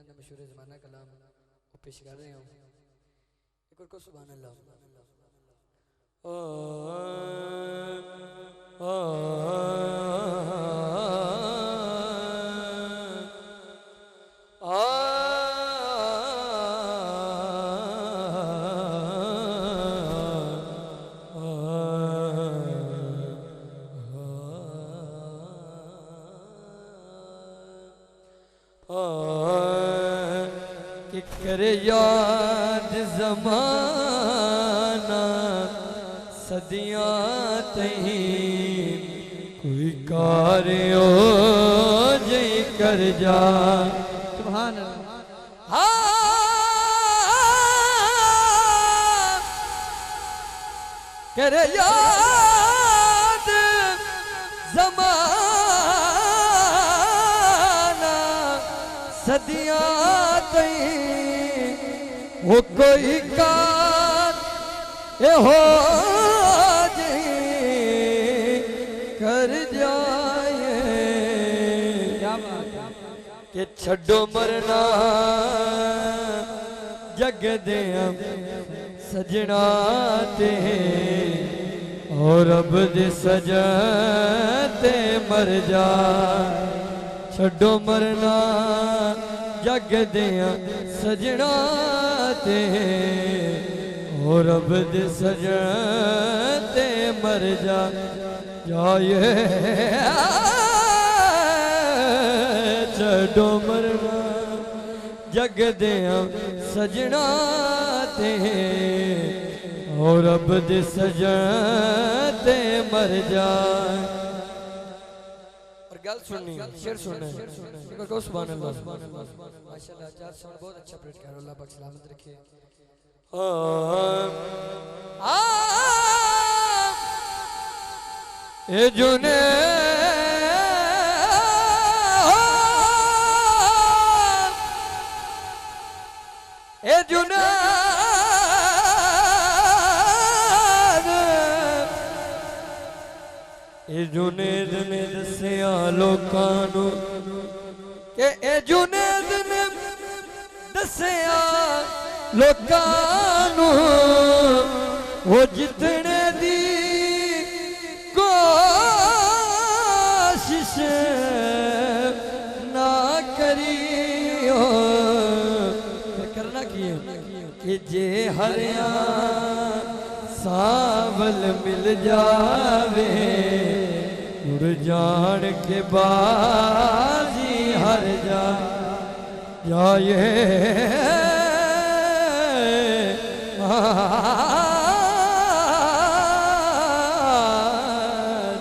दुनिया का मशहूर ज़माना कलाम वो पेश कर रहे हो। एक और को सुभान अल्लाह। कि करे याद ज़माना सदियां तहीं कोई कार्यो जई कर जा। सुभान अल्लाह। करे याद ज़माना सदियां तहीं वो कोई कार हो जी कर जाए कि छड़ो मरना जग दे सजना ते और अब दे सजते मर जा। छड़ो मरना जग दे सजना ते और अब दे सजते मर जा। जाए छड़ो मरना जग दे सजना ते और अब दे सजते मर जा। और गल सुननी शेर सुनना है। सुभान अल्लाह माशाल्लाह। चार साउंड बहुत अच्छा प्रेट कर अल्लाह पाक सलामत रखे। ए जुने ए जुनेद ने दसिया लोकां नू के ए जुनेद ने दसिया लोकां नू वो जितने दी कोशिश ना करियो। करना की कि जे हरिया सावल मिल जावे उड़ जान के बाजी हर जा। जाए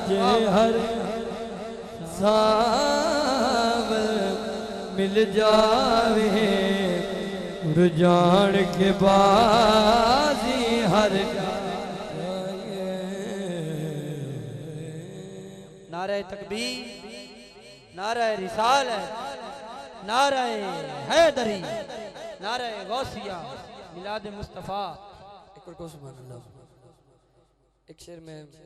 जे हर सावल मिल जावे उड़ जान के बाजी हर जा। नारे तकबीर, नारे रिसालत, नारे हैदरी, नारे गौसिया, मिलाद मुस्तफ़ा। एक और को सुभान अल्लाह। एक शेर में